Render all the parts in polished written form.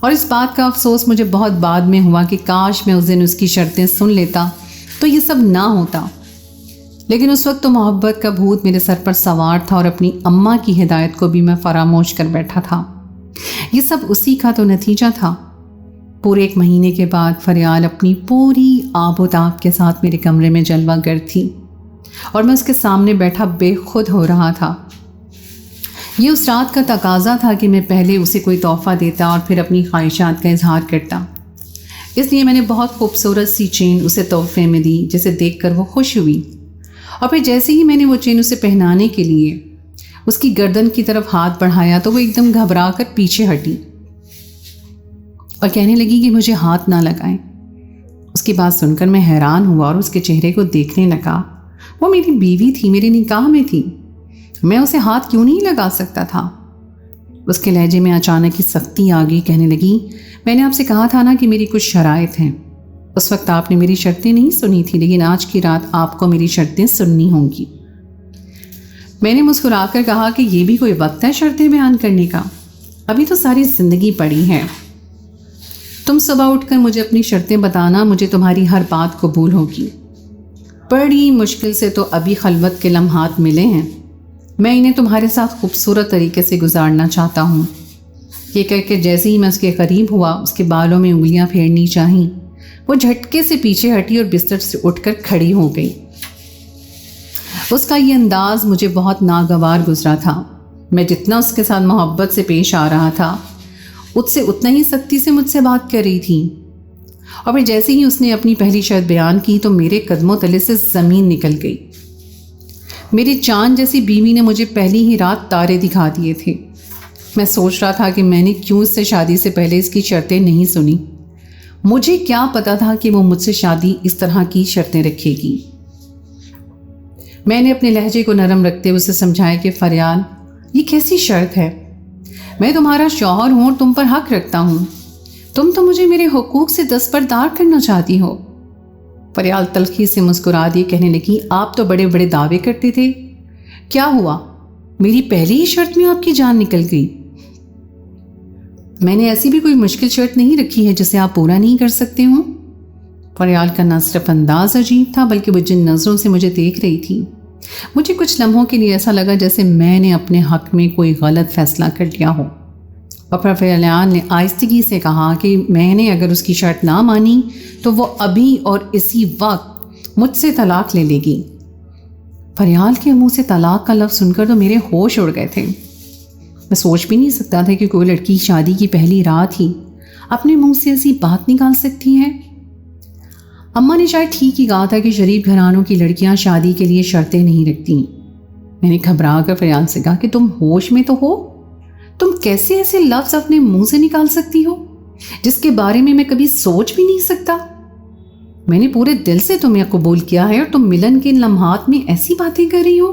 اور اس بات کا افسوس مجھے بہت بعد میں ہوا کہ کاش میں اس دن اس کی شرطیں سن لیتا تو یہ سب نہ ہوتا، لیکن اس وقت تو محبت کا بھوت میرے سر پر سوار تھا اور اپنی اماں کی ہدایت کو بھی میں فراموش کر بیٹھا تھا۔ یہ سب اسی کا تو نتیجہ تھا۔ پورے 1 مہینے کے بعد فریال اپنی پوری آب و تاب کے ساتھ میرے کمرے میں جلوہ گر تھی اور میں اس کے سامنے بیٹھا بے خود ہو رہا تھا۔ یہ اس رات کا تقاضا تھا کہ میں پہلے اسے کوئی تحفہ دیتا اور پھر اپنی خواہشات کا اظہار کرتا۔ اس لیے میں نے بہت خوبصورت سی چین اسے تحفے میں دی، جسے دیکھ کر وہ خوش ہوئی، اور پھر جیسے ہی میں نے وہ چین اسے پہنانے کے لیے اس کی گردن کی طرف ہاتھ بڑھایا تو وہ ایک دم گھبرا کر پیچھے ہٹی اور کہنے لگی کہ مجھے ہاتھ نہ لگائیں۔ اس کی بات سن کر میں حیران ہوا اور اس کے چہرے کو دیکھنے لگا۔ وہ میری بیوی تھی، میرے نکاح میں تھی، میں اسے ہاتھ کیوں نہیں لگا سکتا تھا؟ اس کے لہجے میں اچانک ہی سختی آ گئی، کہنے لگی میں نے آپ سے کہا تھا نا کہ میری کچھ شرائط ہیں۔ اس وقت آپ نے میری شرطیں نہیں سنی تھی، لیکن آج کی رات آپ کو میری شرطیں سننی ہوں گی۔ میں نے مسکرا کر کہا کہ یہ بھی کوئی وقت ہے شرطیں بیان کرنے کا، ابھی تو ساری زندگی پڑی ہے۔ تم صبح اٹھ کر مجھے اپنی شرطیں بتانا، مجھے تمہاری ہر بات قبول ہوگی۔ بڑی مشکل سے تو ابھی خلوت کے لمحات ملے ہیں، میں انہیں تمہارے ساتھ خوبصورت طریقے سے گزارنا چاہتا ہوں۔ یہ کہہ کے جیسے ہی میں اس کے قریب ہوا، اس کے بالوں میں انگلیاں پھیرنی چاہیں، وہ جھٹکے سے پیچھے ہٹی اور بستر سے اٹھ کر کھڑی ہو گئی۔ اس کا یہ انداز مجھے بہت ناگوار گزرا تھا۔ میں جتنا اس کے ساتھ محبت سے پیش آ رہا تھا، اس سے اتنا ہی سختی سے مجھ سے بات کر رہی تھی، اور پھر جیسے ہی اس نے اپنی پہلی شرط بیان کی تو میرے قدموں تلے سے زمین نکل گئی۔ میری چاند جیسی بیوی نے مجھے پہلی ہی رات تارے دکھا دیے تھے۔ میں سوچ رہا تھا کہ میں نے کیوں اس سے شادی سے پہلے اس کی شرطیں نہیں سنی۔ مجھے کیا پتا تھا کہ وہ مجھ سے شادی اس طرح کی شرطیں رکھے گی۔ میں نے اپنے لہجے کو نرم رکھتے ہوئے اسے سمجھایا کہ فریال، یہ کیسی شرط ہے؟ میں تمہارا شوہر ہوں اور تم پر حق رکھتا ہوں، تم تو مجھے میرے حقوق سے دستبردار کرنا چاہتی ہو۔ فریال تلخی سے مسکرا دی، کہنے لگی آپ تو بڑے بڑے دعوے کرتے تھے، کیا ہوا؟ میری پہلی ہی شرط میں آپ کی جان نکل گئی۔ میں نے ایسی بھی کوئی مشکل شرط نہیں رکھی ہے جسے آپ پورا نہیں کر سکتے ہوں۔ فریال کا نہ صرف انداز عجیب تھا بلکہ وہ جن نظروں سے مجھے دیکھ رہی تھی، مجھے کچھ لمحوں کے لیے ایسا لگا جیسے میں نے اپنے حق میں کوئی غلط فیصلہ کر لیا ہو۔ اور پھر فریال نے آہستگی سے کہا کہ میں نے اگر اس کی شرط نہ مانی تو وہ ابھی اور اسی وقت مجھ سے طلاق لے لے گی۔ فریال کے منہ سے طلاق کا لفظ سن کر تو میرے ہوش اڑ گئے تھے۔ میں سوچ بھی نہیں سکتا تھا کہ کوئی لڑکی شادی کی پہلی رات ہی اپنے منہ سے ایسی بات نکال سکتی ہے۔ اماں نے شاید ٹھیک ہی کہا تھا کہ شریف گھرانوں کی لڑکیاں شادی کے لیے شرطیں نہیں رکھتی۔ میں نے گھبرا کر فریال سے کہا کہ تم ہوش میں تو ہو؟ تم کیسے ایسے لفظ اپنے منہ سے نکال سکتی ہو جس کے بارے میں میں کبھی سوچ بھی نہیں سکتا؟ میں نے پورے دل سے تمہیں قبول کیا ہے اور تم ملن کے ان لمحات میں ایسی باتیں کر رہی ہو۔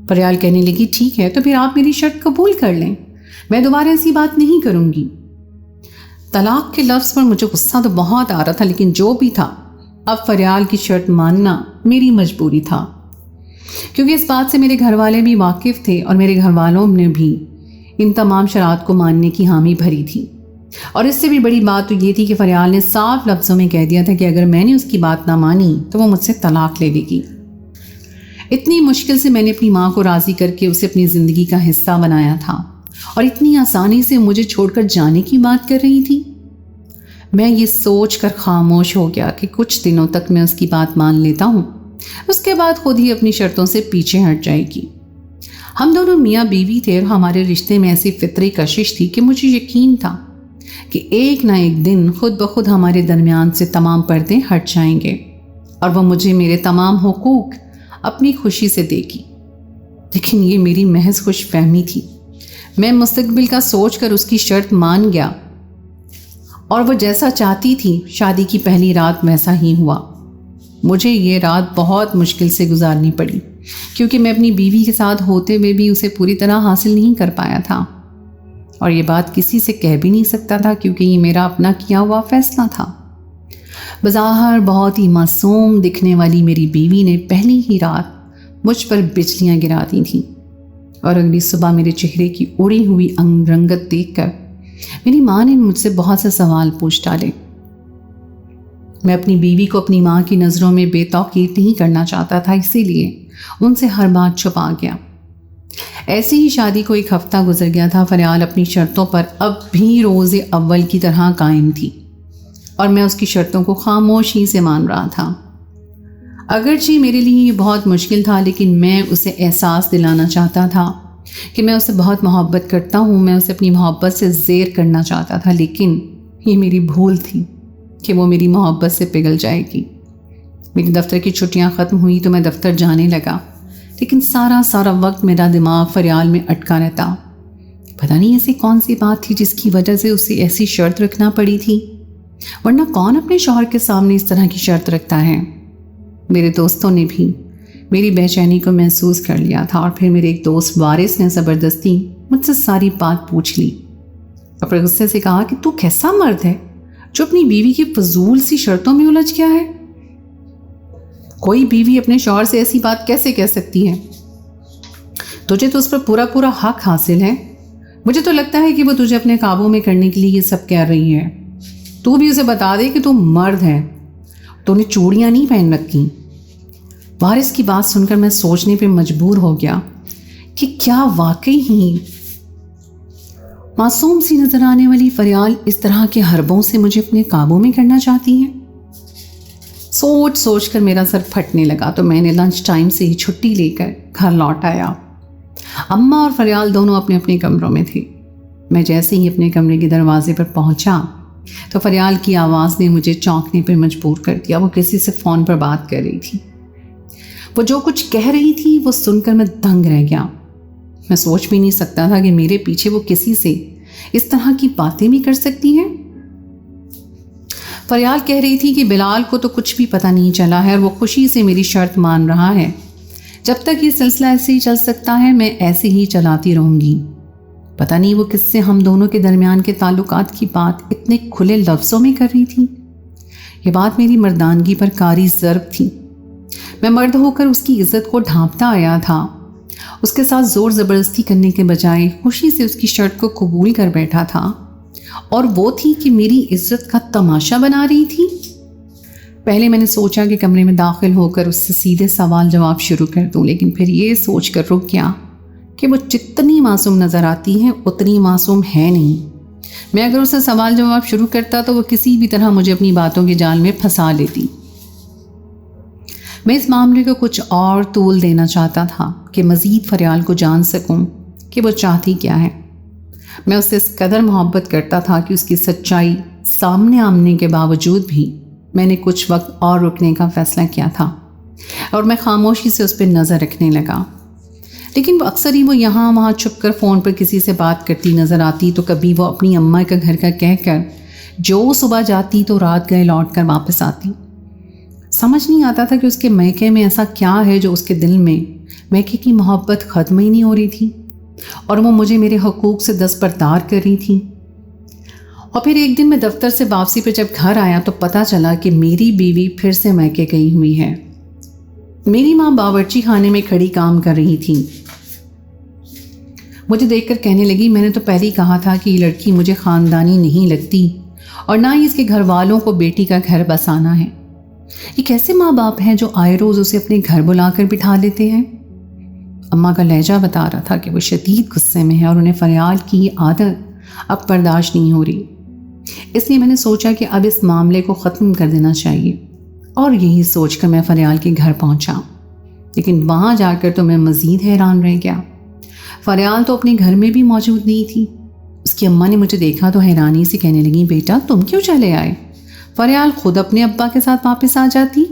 فریال کہنے لگی ٹھیک ہے تو پھر آپ میری شرط قبول کر لیں، میں دوبارہ ایسی بات نہیں کروں گی۔ طلاق کے لفظ پر مجھے غصہ تو بہت آ رہا تھا، لیکن جو بھی تھا اب فریال کی شرط ماننا میری مجبوری تھا، کیونکہ اس بات سے میرے گھر والے بھی واقف تھے اور میرے گھر والوں نے بھی ان تمام شرائط کو ماننے کی حامی بھری تھی۔ اور اس سے بھی بڑی بات تو یہ تھی کہ فریال نے صاف لفظوں میں کہہ دیا تھا کہ اگر میں نے اس کی بات نہ مانی تو وہ مجھ سے طلاق لے لے گی۔ اتنی مشکل سے میں نے اپنی ماں کو راضی کر کے اسے اپنی زندگی کا حصہ بنایا تھا، اور اتنی آسانی سے مجھے چھوڑ کر جانے کی بات کر رہی تھی۔ میں یہ سوچ کر خاموش ہو گیا کہ کچھ دنوں تک میں اس کی بات مان لیتا ہوں، اس کے بعد خود ہی اپنی شرطوں سے پیچھے ہٹ جائے گی۔ ہم دونوں میاں بیوی تھے اور ہمارے رشتے میں ایسی فطری کشش تھی کہ مجھے یقین تھا کہ ایک نہ ایک دن خود بخود ہمارے درمیان سے تمام پردے ہٹ جائیں گے اور وہ مجھے میرے تمام حقوق اپنی خوشی سے دے گی۔ لیکن یہ میری محض خوش فہمی تھی۔ میں مستقبل کا سوچ کر اس کی شرط مان گیا، اور وہ جیسا چاہتی تھی شادی کی پہلی رات ویسا ہی ہوا۔ مجھے یہ رات بہت مشکل سے گزارنی پڑی، کیونکہ میں اپنی بیوی کے ساتھ ہوتے ہوئے بھی اسے پوری طرح حاصل نہیں کر پایا تھا، اور یہ بات کسی سے کہہ بھی نہیں سکتا تھا کیونکہ یہ میرا اپنا کیا ہوا فیصلہ تھا۔ بظاہر بہت ہی معصوم دکھنے والی میری بیوی نے پہلی ہی رات مجھ پر بجلیاں گرا دی تھیں، اور اگلی صبح میرے چہرے کی اڑی ہوئی انگ رنگت دیکھ کر میری ماں نے مجھ سے بہت سے سوال پوچھ ڈالے۔ میں اپنی بیوی کو اپنی ماں کی نظروں میں بے توقیر نہیں کرنا چاہتا تھا، اسی لیے ان سے ہر بات چھپا گیا۔ ایسی ہی شادی کو ایک ہفتہ گزر گیا تھا۔ فریال اپنی شرطوں پر اب بھی روز اول کی طرح قائم تھی اور میں اس کی شرطوں کو خاموشی سے مان رہا تھا۔ اگرچہ میرے لیے یہ بہت مشکل تھا، لیکن میں اسے احساس دلانا چاہتا تھا کہ میں اسے بہت محبت کرتا ہوں۔ میں اسے اپنی محبت سے زیر کرنا چاہتا تھا، لیکن یہ میری بھول تھی کہ وہ میری محبت سے پگھل جائے گی۔ میری دفتر کی چھٹیاں ختم ہوئی تو میں دفتر جانے لگا، لیکن سارا وقت میرا دماغ فریال میں اٹکا رہتا۔ پتہ نہیں ایسی کون سی بات تھی جس کی وجہ سے اسے ایسی شرط رکھنا پڑی تھی، ورنہ کون اپنے شوہر کے سامنے اس طرح کی شرط رکھتا ہے۔ میرے دوستوں نے بھی میری بے چینی کو محسوس کر لیا تھا، اور پھر میرے ایک دوست وارث نے زبردستی مجھ سے ساری بات پوچھ لی اور پھر غصے سے کہا کہ تو کیسا مرد ہے جو اپنی بیوی کی فضول سی شرطوں میں الجھ گیا ہے؟ کوئی بیوی اپنے شوہر سے ایسی بات کیسے کہہ سکتی ہے؟ تجھے تو اس پر پورا حق حاصل ہے۔ مجھے تو لگتا ہے کہ وہ تجھے اپنے قابو میں کرنے کے لیے یہ سب کہہ رہی ہے۔ تو بھی اسے بتا دے کہ تو مرد ہے، تو نے چوڑیاں نہیں پہن رکھی۔ وارث کی بات سن کر میں سوچنے پہ مجبور ہو گیا کہ کیا واقعی ہی معصوم سی نظر آنے والی فریال اس طرح کے حربوں سے مجھے اپنے قابو میں کرنا چاہتی ہے۔ سوچ کر میرا سر پھٹنے لگا تو میں نے لنچ ٹائم سے ہی چھٹی لے کر گھر لوٹ آیا۔ اماں اور فریال دونوں اپنے اپنے کمروں میں تھے۔ میں جیسے ہی اپنے کمرے کے دروازے پر پہنچا تو فریال کی آواز نے مجھے چونکنے پر مجبور کر دیا۔ وہ کسی سے فون پر بات کر رہی تھی۔ وہ جو کچھ کہہ رہی تھی وہ سن کر میں دنگ رہ گیا۔ میں سوچ بھی نہیں سکتا تھا کہ میرے پیچھے وہ کسی سے اس طرح کی باتیں بھی کر سکتی ہے۔ فریال کہہ رہی تھی کہ بلال کو تو کچھ بھی پتہ نہیں چلا ہے اور وہ خوشی سے میری شرط مان رہا ہے۔ جب تک یہ سلسلہ ایسے ہی چل سکتا ہے میں ایسے ہی چلاتی رہوں گی۔ پتہ نہیں وہ کس سے ہم دونوں کے درمیان کے تعلقات کی بات اتنے کھلے لفظوں میں کر رہی تھی۔ یہ بات میری مردانگی پر کاری ضرب تھی۔ میں مرد ہو کر اس کی عزت کو ڈھانپتا آیا تھا۔ اس کے ساتھ زور زبردستی کرنے کے بجائے خوشی سے اس کی شرط کو قبول کر بیٹھا تھا، اور وہ تھی کہ میری عزت کا تماشا بنا رہی تھی۔ پہلے میں نے سوچا کہ کمرے میں داخل ہو کر اس سے سیدھے سوال جواب شروع کر دوں، لیکن پھر یہ سوچ کر رک گیا کہ وہ جتنی معصوم نظر آتی ہے اتنی معصوم ہے نہیں۔ میں اگر اسے سوال جواب شروع کرتا تو وہ کسی بھی طرح مجھے اپنی باتوں کے جال میں پھنسا لیتی۔ میں اس معاملے کو کچھ اور طول دینا چاہتا تھا کہ مزید فریال کو جان سکوں کہ وہ چاہتی کیا ہے۔ میں اس سے اس قدر محبت کرتا تھا کہ اس کی سچائی سامنے آنے کے باوجود بھی میں نے کچھ وقت اور رکنے کا فیصلہ کیا تھا، اور میں خاموشی سے اس پہ نظر رکھنے لگا۔ لیکن وہ اکثر ہی وہ یہاں وہاں چھپ کر فون پر کسی سے بات کرتی نظر آتی، تو کبھی وہ اپنی اماں کا گھر کا کہہ کر جو صبح جاتی تو رات گئے لوٹ کر واپس آتی۔ سمجھ نہیں آتا تھا کہ اس کے میکے میں ایسا کیا ہے جو اس کے دل میں میکے کی محبت ختم ہی نہیں ہو رہی تھی، اور وہ مجھے میرے حقوق سے دستبردار کر رہی تھی۔ اور پھر ایک دن میں دفتر سے واپسی پہ جب گھر آیا تو پتہ چلا کہ میری بیوی پھر سے میکے گئی ہوئی ہے۔ میری ماں باورچی خانے میں کھڑی کام کر رہی تھی۔ مجھے دیکھ کر کہنے لگی، میں نے تو پہلے ہی کہا تھا کہ یہ لڑکی مجھے خاندانی نہیں لگتی، اور نہ ہی اس کے گھر والوں کو بیٹی کا گھر بسانا ہے۔ یہ کیسے ماں باپ ہیں جو آئے روز اسے اپنے گھر بلا کر بٹھا لیتے ہیں؟ اماں کا لہجہ بتا رہا تھا کہ وہ شدید غصے میں ہے اور انہیں فریال کی یہ عادت اب برداشت نہیں ہو رہی۔ اس لیے میں نے سوچا کہ اب اس معاملے کو ختم کر دینا چاہیے، اور یہی سوچ کر میں فریال کے گھر پہنچا۔ لیکن وہاں جا کر تو میں مزید حیران رہ گیا۔ فریال تو اپنے گھر میں بھی موجود نہیں تھی۔ اس کی اماں نے مجھے دیکھا تو حیرانی سے کہنے لگی، بیٹا تم کیوں چلے آئے؟ فریال خود اپنے ابا کے ساتھ واپس آ جاتی۔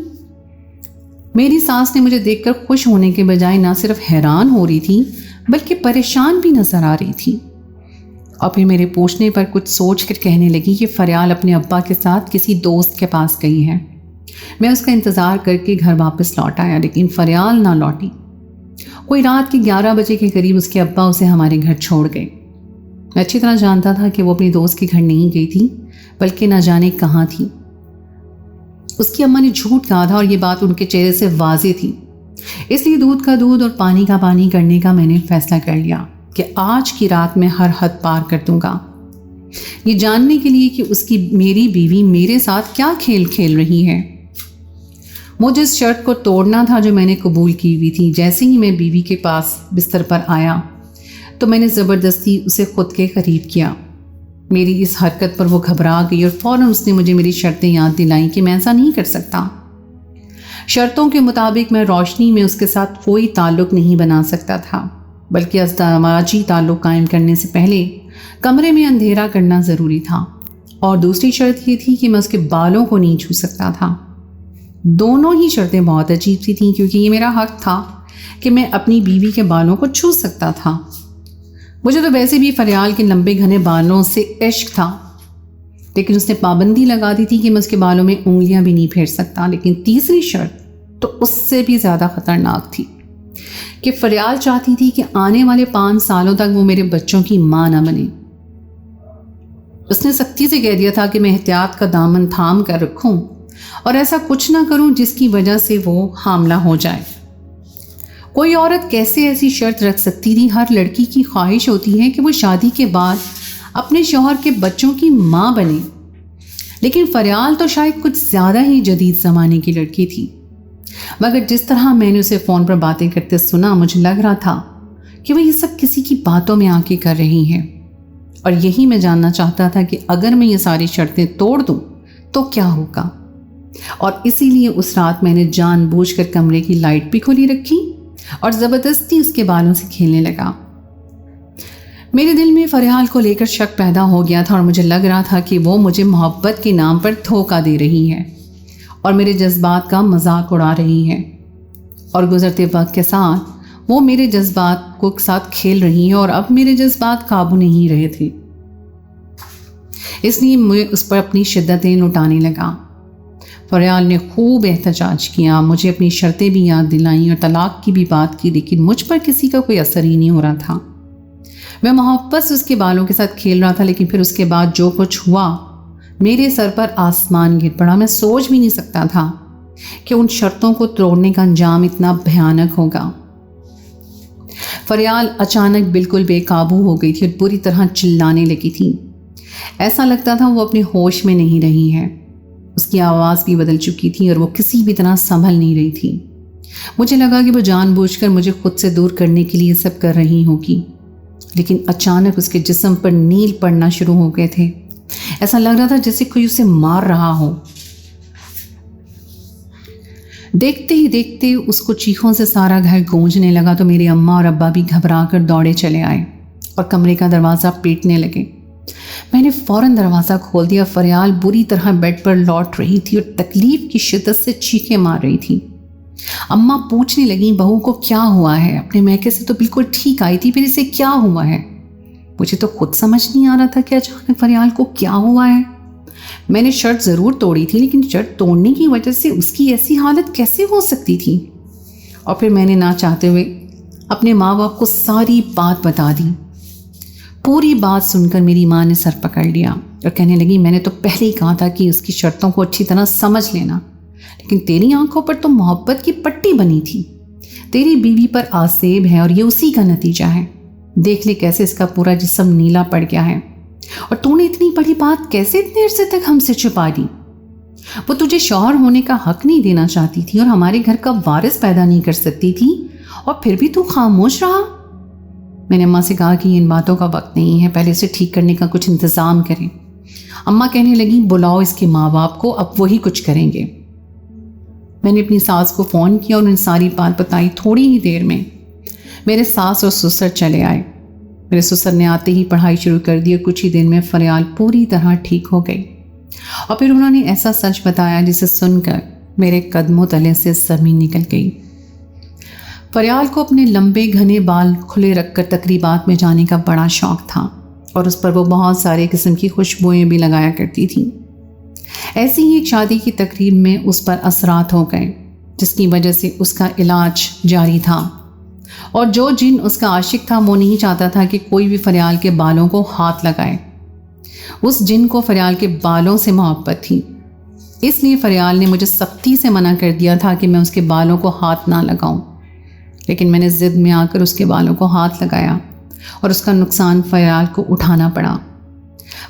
میری ساس نے مجھے دیکھ کر خوش ہونے کے بجائے نہ صرف حیران ہو رہی تھی بلکہ پریشان بھی نظر آ رہی تھی، اور پھر میرے پوچھنے پر کچھ سوچ کر کہنے لگی کہ فریال اپنے ابا کے ساتھ کسی دوست کے پاس گئی ہے۔ میں اس کا انتظار کر کے گھر واپس لوٹ آیا، لیکن فریال نہ لوٹی۔ کوئی رات کے 11 بجے کے قریب اس کے ابا اسے ہمارے گھر چھوڑ گئے۔ میں اچھی طرح جانتا تھا کہ وہ اپنی دوست کے گھر نہیں گئی تھی بلکہ نہ جانے کہاں تھی۔ اس کی اماں نے جھوٹ کہا تھا اور یہ بات ان کے چہرے سے واضح تھی، اس لیے دودھ کا دودھ اور پانی کا پانی کرنے کا میں نے فیصلہ کر لیا کہ آج کی رات میں ہر حد پار کر دوں گا۔ یہ جاننے کے لیے کہ اس کی میری بیوی میرے ساتھ کیا کھیل کھیل رہی ہے۔ مجھے اس شرط کو توڑنا تھا جو میں نے قبول کی ہوئی تھی۔ جیسے ہی میں بیوی کے پاس بستر پر آیا تو میں نے زبردستی اسے خود کے قریب کیا۔ میری اس حرکت پر وہ گھبرا گئی اور فوراً اس نے مجھے میری شرطیں یاد دلائیں کہ میں ایسا نہیں کر سکتا۔ شرطوں کے مطابق میں روشنی میں اس کے ساتھ کوئی تعلق نہیں بنا سکتا تھا، بلکہ ازدواجی تعلق قائم کرنے سے پہلے کمرے میں اندھیرا کرنا ضروری تھا، اور دوسری شرط یہ تھی کہ میں اس کے بالوں کو نہیں چھو سکتا تھا۔ دونوں ہی شرطیں بہت عجیب سی تھیں، کیونکہ یہ میرا حق تھا کہ میں اپنی بیوی کے بالوں کو چھو سکتا تھا۔ مجھے تو ویسے بھی فریال کے لمبے گھنے بالوں سے عشق تھا، لیکن اس نے پابندی لگا دی تھی کہ میں اس کے بالوں میں انگلیاں بھی نہیں پھیر سکتا۔ لیکن تیسری شرط تو اس سے بھی زیادہ خطرناک تھی کہ فریال چاہتی تھی کہ آنے والے 5 سالوں تک وہ میرے بچوں کی ماں نہ بنے۔ اس نے سختی سے کہہ دیا تھا کہ میں احتیاط کا دامن تھام کر رکھوں اور ایسا کچھ نہ کروں جس کی وجہ سے وہ حاملہ ہو جائے۔ کوئی عورت کیسے ایسی شرط رکھ سکتی تھی؟ ہر لڑکی کی خواہش ہوتی ہے کہ وہ شادی کے بعد اپنے شوہر کے بچوں کی ماں بنے، لیکن فریال تو شاید کچھ زیادہ ہی جدید زمانے کی لڑکی تھی۔ مگر جس طرح میں نے اسے فون پر باتیں کرتے سنا، مجھے لگ رہا تھا کہ وہ یہ سب کسی کی باتوں میں آ کے کر رہی ہے، اور یہی میں جاننا چاہتا تھا کہ اگر میں یہ ساری شرطیں توڑ دوں تو کیا ہوگا۔ اور اسی لیے اس رات میں نے جان بوجھ کر کمرے کی لائٹ بھی کھلی رکھی اور زبردستی اس کے بالوں سے کھیلنے لگا۔ میرے دل میں فریال کو لے کر شک پیدا ہو گیا تھا، اور مجھے لگ رہا تھا کہ وہ مجھے محبت کے نام پر دھوکہ دے رہی ہے اور میرے جذبات کا مذاق اڑا رہی ہے، اور گزرتے وقت کے ساتھ وہ میرے جذبات کو ساتھ کھیل رہی ہے، اور اب میرے جذبات قابو نہیں رہے تھے۔ اس لیے میں اس پر اپنی شدتیں لٹانے لگا۔ فریال نے خوب احتجاج کیا، مجھے اپنی شرطیں بھی یاد دلائیں اور طلاق کی بھی بات کی، لیکن مجھ پر کسی کا کوئی اثر ہی نہیں ہو رہا تھا۔ میں محبت سے اس کے بالوں کے ساتھ کھیل رہا تھا، لیکن پھر اس کے بعد جو کچھ ہوا، میرے سر پر آسمان گر پڑا۔ میں سوچ بھی نہیں سکتا تھا کہ ان شرطوں کو توڑنے کا انجام اتنا بھیانک ہوگا۔ فریال اچانک بالکل بے قابو ہو گئی تھی اور بری طرح چلانے لگی تھی۔ ایسا لگتا تھا وہ اپنے ہوش میں نہیں رہی ہے۔ اس کی آواز بھی بدل چکی تھی اور وہ کسی بھی طرح سنبھل نہیں رہی تھی۔ مجھے لگا کہ وہ جان بوجھ کر مجھے خود سے دور کرنے کے لیے سب کر رہی ہوگی، لیکن اچانک اس کے جسم پر نیل پڑنا شروع ہو گئے تھے۔ ایسا لگ رہا تھا جیسے کوئی اسے مار رہا ہو۔ دیکھتے ہی دیکھتے اس کو چیخوں سے سارا گھر گونجنے لگا تو میرے اماں اور ابا بھی گھبرا کر دوڑے چلے آئے اور کمرے کا دروازہ پیٹنے لگے۔ میں نے فوراً دروازہ کھول دیا۔ فریال بری طرح بیڈ پر لوٹ رہی تھی اور تکلیف کی شدت سے چیخیں مار رہی تھی۔ اماں پوچھنے لگیں بہو کو کیا ہوا ہے؟ اپنے میکے سے تو بالکل ٹھیک آئی تھی، پھر اسے کیا ہوا ہے؟ مجھے تو خود سمجھ نہیں آ رہا تھا کہ اچانک فریال کو کیا ہوا ہے۔ میں نے شرط ضرور توڑی تھی، لیکن شرط توڑنے کی وجہ سے اس کی ایسی حالت کیسے ہو سکتی تھی؟ اور پھر میں نے نہ چاہتے ہوئے اپنے ماں باپ کو ساری بات بتا دی۔ پوری بات سن کر میری ماں نے سر پکڑ لیا اور کہنے لگی میں نے تو پہلے ہی کہا تھا کہ اس کی شرطوں کو اچھی طرح سمجھ لینا، لیکن تیری آنکھوں پر تو محبت کی پٹی بنی تھی۔ تیری بیوی پر آسیب ہے اور یہ اسی کا نتیجہ ہے۔ دیکھ لے کیسے اس کا پورا جسم نیلا پڑ گیا ہے، اور تو نے اتنی بڑی بات کیسے اتنے عرصے تک ہم سے چھپا دی؟ وہ تجھے شوہر ہونے کا حق نہیں دینا چاہتی تھی اور ہمارے گھر کا وارث پیدا نہیں کر سکتی تھی، اور پھر بھی تو خاموش رہا۔ میں نے اماں سے کہا کہ ان باتوں کا وقت نہیں ہے، پہلے اسے ٹھیک کرنے کا کچھ انتظام کریں۔ اماں کہنے لگی بلاؤ اس کے ماں باپ کو، اب وہی کچھ کریں گے۔ میں نے اپنی ساس کو فون کیا اور انہیں ساری بات بتائی۔ تھوڑی ہی دیر میں میرے ساس اور سسر چلے آئے۔ میرے سسر نے آتے ہی پڑھائی شروع کر دی اور کچھ ہی دن میں فریال پوری طرح ٹھیک ہو گئی، اور پھر انہوں نے ایسا سچ بتایا جسے سن کر میرے قدموں تلے سے زمین نکل گئی۔ فریال کو اپنے لمبے گھنے بال کھلے رکھ کر تقریبات میں جانے کا بڑا شوق تھا، اور اس پر وہ بہت سارے قسم کی خوشبوئیں بھی لگایا کرتی تھی۔ ایسی ہی ایک شادی کی تقریب میں اس پر اثرات ہو گئے، جس کی وجہ سے اس کا علاج جاری تھا، اور جو جن اس کا عاشق تھا وہ نہیں چاہتا تھا کہ کوئی بھی فریال کے بالوں کو ہاتھ لگائے۔ اس جن کو فریال کے بالوں سے محبت تھی، اس لیے فریال نے مجھے سختی سے منع کر دیا تھا کہ میں اس کے بالوں کو ہاتھ نہ لگاؤں، لیکن میں نے ضد میں آ کر اس کے بالوں کو ہاتھ لگایا اور اس کا نقصان فریال کو اٹھانا پڑا۔